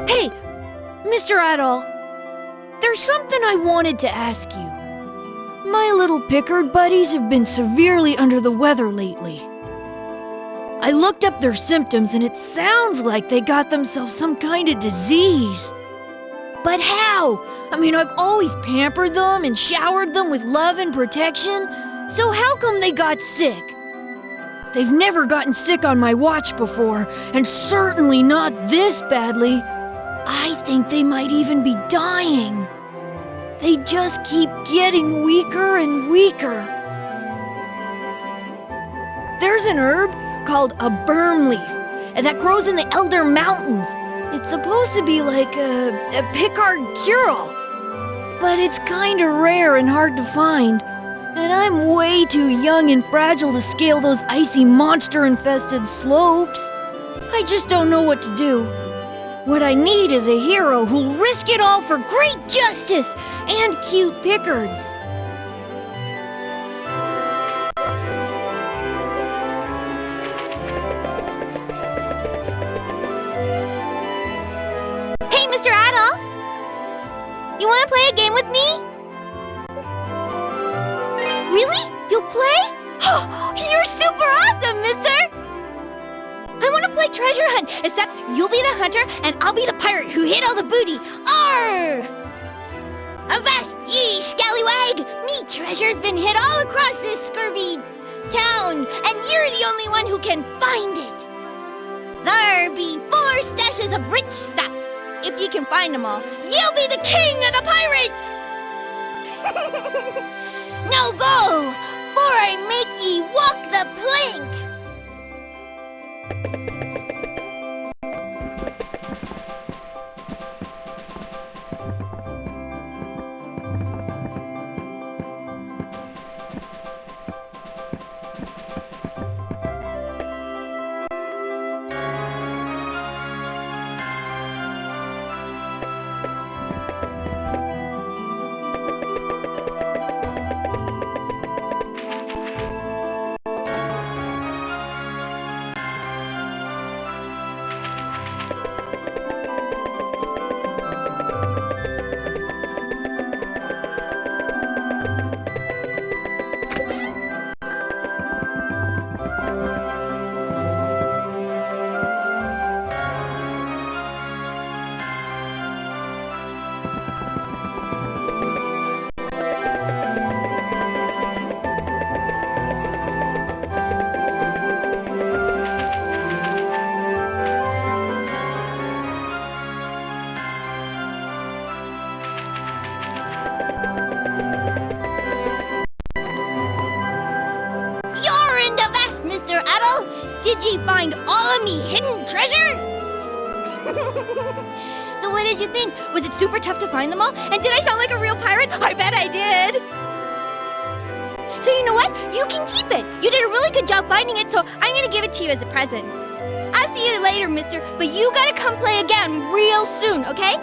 Hey, Mr. Adol, there's something I wanted to ask you. My little Pickard buddies have been severely under the weather lately. I looked up their symptoms and it sounds like they got themselves some kind of disease. But how? I mean, I've always pampered them and showered them with love and protection, so how come they got sick? They've never gotten sick on my watch before, and certainly not this badly. I think they might even be dying. They just keep getting weaker and weaker. There's an herb called a berm leaf that grows in the Elderm Mountains. It's supposed to be like a Pickard cure-all, but it's kinda rare and hard to find. And I'm way too young and fragile to scale those icy monster-infested slopes. I just don't know what to do. What I need is a hero who'll risk it all for great justice and cute Pickards. Hey, Mr. Adol! You want to play a game with me? Really? You'll play? Oh, you're super awesome, mister! I want to play treasure hunt, except you'll be the hunter and I'll be the pirate who hid all the booty. Arr! Avast, ye scallywag! Me treasure's been hid all across this scurvy town, and you're the only one who can find it. There be 4 stashes of rich stuff. If you can find them all, you'll be the king of the pirates! Now go, for I make ye walk the plank! Did ye find all of me hidden treasure? So what did you think? Was it super tough to find them all? And did I sound like a real pirate? I bet I did! So you know what? You can keep it! You did a really good job finding it, so I'm gonna give it to you as a present. I'll see you later, mister, but you gotta come play again real soon, okay?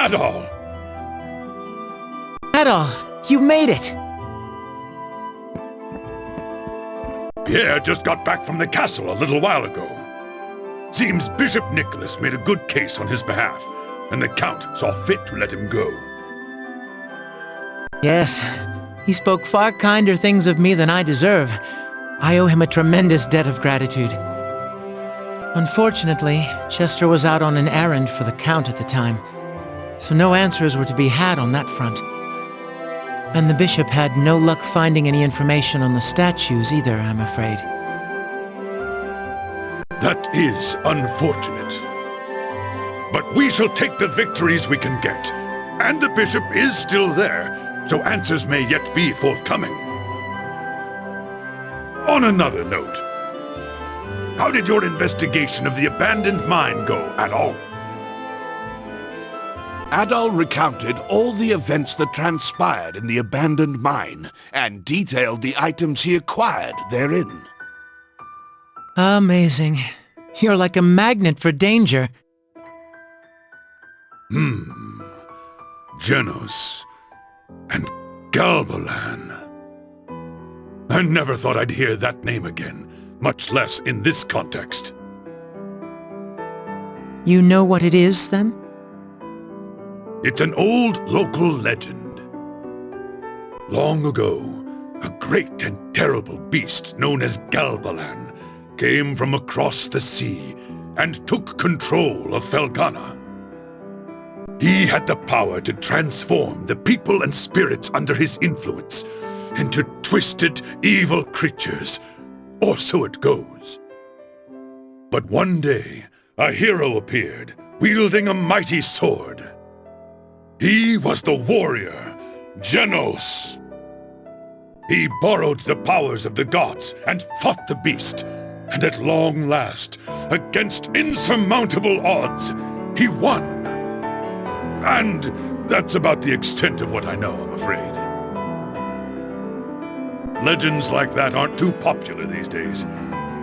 Adol! Adol, you made it! Pierre just got back from the castle a little while ago. Seems Bishop Nicholas made a good case on his behalf, and the Count saw fit to let him go. Yes, he spoke far kinder things of me than I deserve. I owe him a tremendous debt of gratitude. Unfortunately, Chester was out on an errand for the Count at the time, so no answers were to be had on that front. And the bishop had no luck finding any information on the statues either, I'm afraid. That is unfortunate. But we shall take the victories we can get. And the bishop is still there, so answers may yet be forthcoming. On another note, how did your investigation of the abandoned mine go, Adol? Adol recounted all the events that transpired in the abandoned mine, and detailed the items he acquired therein. Amazing. You're like a magnet for danger. Genos and Galbalan. I never thought I'd hear that name again, much less in this context. You know what it is, then? It's an old local legend. Long ago, a great and terrible beast known as Galbalan came from across the sea and took control of Felghana. He had the power to transform the people and spirits under his influence into twisted, evil creatures, or so it goes. But one day, a hero appeared, wielding a mighty sword. He was the warrior, Genos. He borrowed the powers of the gods and fought the beast, and at long last, against insurmountable odds, he won. And that's about the extent of what I know, I'm afraid. Legends like that aren't too popular these days.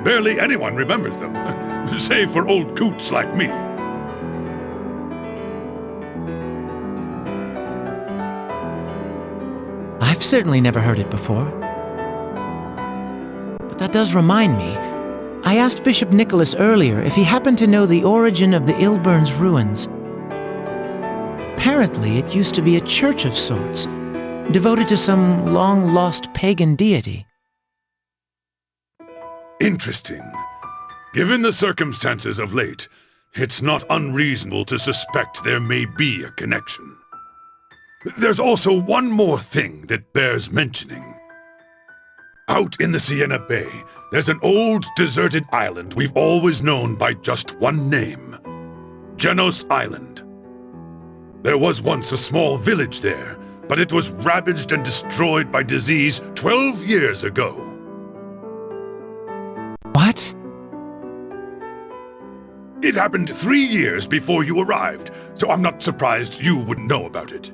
Barely anyone remembers them, save for old coots like me. I've certainly never heard it before. But that does remind me. I asked Bishop Nicholas earlier if he happened to know the origin of the Ilburn's ruins. Apparently, it used to be a church of sorts, devoted to some long-lost pagan deity. Interesting. Given the circumstances of late, it's not unreasonable to suspect there may be a connection. There's also one more thing that bears mentioning. Out in the Sienna Bay, there's an old deserted island we've always known by just one name: Genos Island. There was once a small village there, but it was ravaged and destroyed by disease 12 years ago. What? It happened 3 years before you arrived, so I'm not surprised you wouldn't know about it.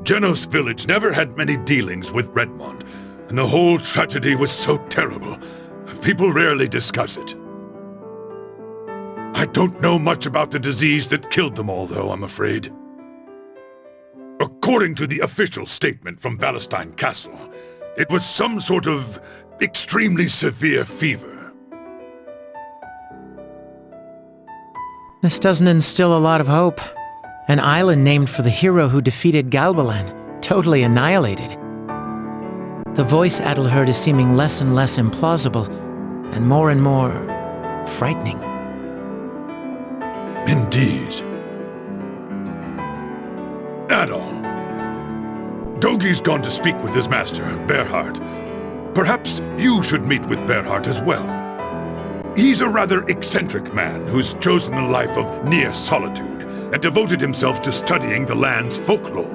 Genos village never had many dealings with Redmond, and the whole tragedy was so terrible, people rarely discuss it. I don't know much about the disease that killed them all, though, I'm afraid. According to the official statement from Valestein Castle, it was some sort of extremely severe fever. This doesn't instill a lot of hope. An island named for the hero who defeated Galbalan, totally annihilated. The voice Adol heard is seeming less and less implausible, and more frightening. Indeed. Adol. Dogi's gone to speak with his master, Berhart. Perhaps you should meet with Berhart as well. He's a rather eccentric man who's chosen a life of near solitude and devoted himself to studying the land's folklore.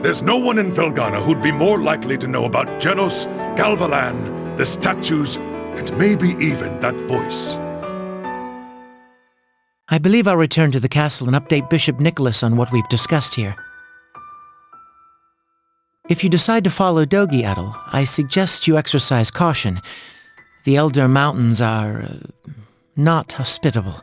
There's no one in Felghana who'd be more likely to know about Genos, Galbalan, the statues, and maybe even that voice. I believe I'll return to the castle and update Bishop Nicholas on what we've discussed here. If you decide to follow Dogi, Adol, I suggest you exercise caution. The Elderm Mountains are not hospitable.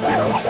Yeah.